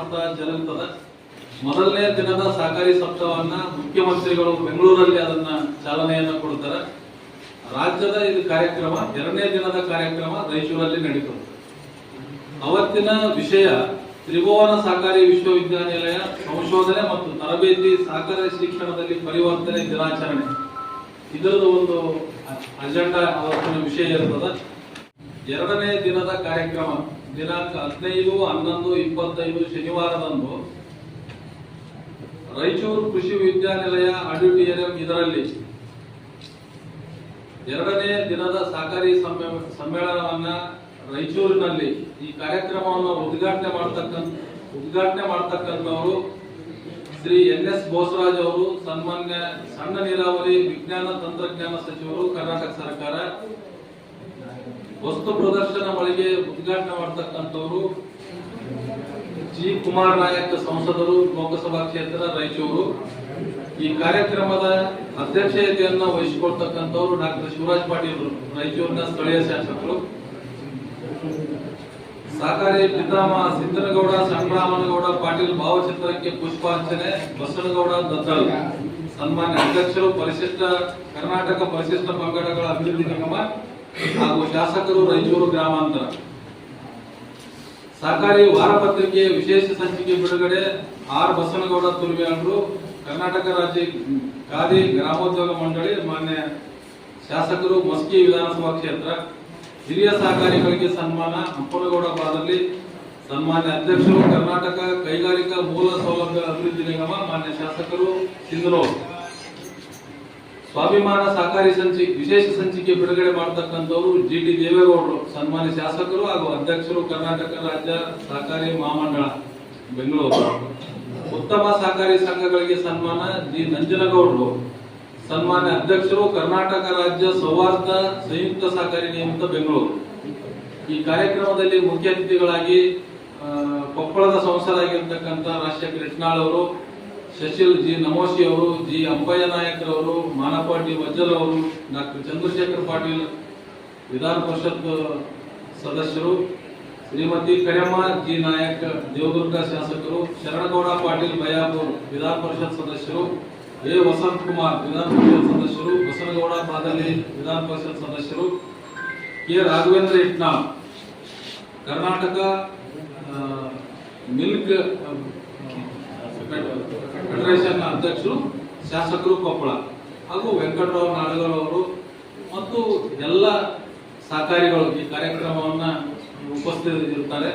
ಮಾಡ್ತಾ ಜರುಗುತ್ತದೆ. ಮೊದಲನೇ ದಿನದ ಸಹಕಾರಿ ಸಪ್ತಾಹವನ್ನ ಮುಖ್ಯಮಂತ್ರಿಗಳು ಬೆಂಗಳೂರಲ್ಲಿ ಅದನ್ನ ಚಾಲನೆಯನ್ನ ಕೊಡ್ತಾರೆ. ರಾಜ್ಯದ ಇದು ಕಾರ್ಯಕ್ರಮ ಎರಡನೇ ದಿನದ ಕಾರ್ಯಕ್ರಮ ರಾಯಚೂರಲ್ಲಿ ನಡೀತದೆ. ಅವತ್ತಿನ ವಿಷಯ ತ್ರಿಭುವನ ಸಹಕಾರಿ ವಿಶ್ವವಿದ್ಯಾನಿಲಯ ಸಂಶೋಧನೆ ಮತ್ತು ತರಬೇತಿ ಸಹಕಾರಿ ಶಿಕ್ಷಣದಲ್ಲಿ ಪರಿವರ್ತನೆ ದಿನಾಚರಣೆ. ಇದರದ್ದು ಒಂದು ಅಜೆಂಡಾ ಅವತ್ತಿನ ವಿಷಯ ಇರ್ತದೆ. ಎರಡನೇ ದಿನದ ಕಾರ್ಯಕ್ರಮ ದಿನಾಂಕ 15, 11, 25 ಶನಿವಾರದಂದು ರಾಯಚೂರು ಕೃಷಿ ವಿಶ್ವವಿದ್ಯಾನಿಲಯ ಆಡಿಟೋರಿಯಂ ಇದರಲ್ಲಿ ಎರಡನೇ ದಿನದ ಸಹಕಾರಿ ಸಮ್ಮೇಳನವನ್ನ ರಾಯಚೂರಿನಲ್ಲಿ ಈ ಕಾರ್ಯಕ್ರಮವನ್ನು ಉದ್ಘಾಟನೆ ಮಾಡತಕ್ಕಂಥವರು ಶ್ರೀ NS ಬೋಸರಾಜ್ ಅವರು, ಸನ್ಮಾನ್ಯ ಸಣ್ಣ ನೀರಾವರಿ ವಿಜ್ಞಾನ ತಂತ್ರಜ್ಞಾನ ಸಚಿವರು, ಕರ್ನಾಟಕ ಸರ್ಕಾರ. ವಸ್ತು ಪ್ರದರ್ಶನ ಮಳಿಗೆ ಉದ್ಘಾಟನೆ ಮಾಡತಕ್ಕಂಥವರು ಜಿ ಕುಮಾರ್ ನಾಯಕ್, ಸಂಸದರು, ಲೋಕಸಭಾ ಕ್ಷೇತ್ರ ರಾಯಚೂರು. ಈ ಕಾರ್ಯಕ್ರಮದ ಅಧ್ಯಕ್ಷತೆಯನ್ನು ವಹಿಸಿಕೊಳ್ತಕ್ಕಂಥವರು ಡಾಕ್ಟರ್ ಶಿವರಾಜ್ ಪಾಟೀಲ್, ರಾಯಚೂರಿನ ಸ್ಥಳೀಯ ಶಾಸಕರು. ಸಹಕಾರಿ ಪಿತಾಮಹ ಸಿದ್ದನಗೌಡ ಸಂಗ್ರಾಮನಗೌಡ ಪಾಟೀಲ್ ಭಾವಚಿತ್ರಕ್ಕೆ ಪುಷ್ಪಾರ್ಚನೆ, ಬಸನಗೌಡ ದತ್ತಲ್, ಸನ್ಮಾನ್ಯ ಅಧ್ಯಕ್ಷರು, ಕರ್ನಾಟಕ ಪರಿಶಿಷ್ಟ ಪಂಗಡಗಳ ಅಭಿವೃದ್ಧಿ ನಿಗಮ ಹಾಗೂ ಶಾಸಕರು, ರಾಯಚೂರು ಗ್ರಾಮಾಂತರ. ಸಹಕಾರಿ ವಾರಪತ್ರಿಕೆ ವಿಶೇಷ ಸಂಚಿಕೆ ಬಿಡುಗಡೆ ಆರ್ ಬಸನಗೌಡ ತುರ್ವಿಯವರು, ಕರ್ನಾಟಕ ರಾಜ್ಯ ಖಾದಿ ಗ್ರಾಮೋದ್ಯೋಗ ಮಂಡಳಿ, ಮಾನ್ಯ ಶಾಸಕರು, ಮಸ್ಕಿ ವಿಧಾನಸಭಾ ಕ್ಷೇತ್ರ. ಹಿರಿಯ ಸಹಕಾರಿಗಳಿಗೆ ಸನ್ಮಾನ, ಹಂಪನಗೌಡ ಬಾದಲ್ಲಿ, ಸನ್ಮಾನ್ಯ ಅಧ್ಯಕ್ಷರು, ಕರ್ನಾಟಕ ಕೈಗಾರಿಕಾ ಮೂಲ ಸೌಲಭ್ಯ ಅಭಿವೃದ್ಧಿ ನಿಗಮ, ಮಾನ್ಯ ಶಾಸಕರು, ಸಿಂಧನೂರು. ಸ್ವಾಭಿಮಾನ ಸಹಕಾರಿ ವಿಶೇಷ ಸಂಚಿಕೆ ಬಿಡುಗಡೆ ಮಾಡತಕ್ಕಂಥವರು GT ದೇವೇಗೌಡರು, ಸನ್ಮಾನ್ಯ ಶಾಸಕರು ಹಾಗೂ ಅಧ್ಯಕ್ಷರು, ಕರ್ನಾಟಕ ರಾಜ್ಯ ಸಹಕಾರಿ ಮಹಾಮಂಡಳ ಬೆಂಗಳೂರು. ಉತ್ತಮ ಸಹಕಾರಿ ಸಂಘಗಳಿಗೆ ಸನ್ಮಾನ ಜಿ ನಂಜನಗೌಡರು, ಸನ್ಮಾನ್ಯ ಅಧ್ಯಕ್ಷರು, ಕರ್ನಾಟಕ ರಾಜ್ಯ ಸೌಹಾರ್ದ ಸಂಯುಕ್ತ ಸಹಕಾರಿ ನಿಯಮಿತ ಬೆಂಗಳೂರು. ಈ ಕಾರ್ಯಕ್ರಮದಲ್ಲಿ ಮುಖ್ಯ ಅತಿಥಿಗಳಾಗಿ ಕೊಪ್ಪಳದ ಸಂಸದರಾಗಿರ್ತಕ್ಕಂಥ ರಾಜಶೇಖರ್ ಇಟ್ನಾಳ್ ಅವರು, ಶಶಿಲ್ ಜಿ ನಮೋಶಿ ಅವರು, ಜಿ ಅಂಬಯ್ಯ ನಾಯಕರವರು, ಮಾನಪ್ಪ ಡಿ ವಜ್ಜಲ್ ಅವರು, ಡಾಕ್ಟರ್ ಚಂದ್ರಶೇಖರ್ ಪಾಟೀಲ್ ವಿಧಾನ ಪರಿಷತ್ ಸದಸ್ಯರು, ಶ್ರೀಮತಿ ಕರೆಮ್ಮ ಜಿ ನಾಯಕ್ ದೇವದುರ್ಗ ಶಾಸಕರು, ಶರಣಗೌಡ ಪಾಟೀಲ್ ಬಯಾಪುರ್ ವಿಧಾನ ಪರಿಷತ್ ಸದಸ್ಯರು, ಎ ವಸಂತ್ ಕುಮಾರ್ ವಿಧಾನ ಪರಿಷತ್ ಸದಸ್ಯರು, ಬಸನಗೌಡ ಬಾದಲಿ ವಿಧಾನ ಪರಿಷತ್ ಸದಸ್ಯರು, K Raghavendra Itnal Karnataka milk federation ಅಧ್ಯಕ್ಷರು, ಶಾಸಕರು ಕೊಪ್ಪಳ, ಹಾಗೂ ವೆಂಕಟರಾವ್ ನಾಡಗಲ್ ಅವರು ಮತ್ತು ಎಲ್ಲ ಸಹಕಾರಿಗಳು ಈ ಕಾರ್ಯಕ್ರಮವನ್ನ ಉಪಸ್ಥಿತರಿರುತ್ತಾರೆ.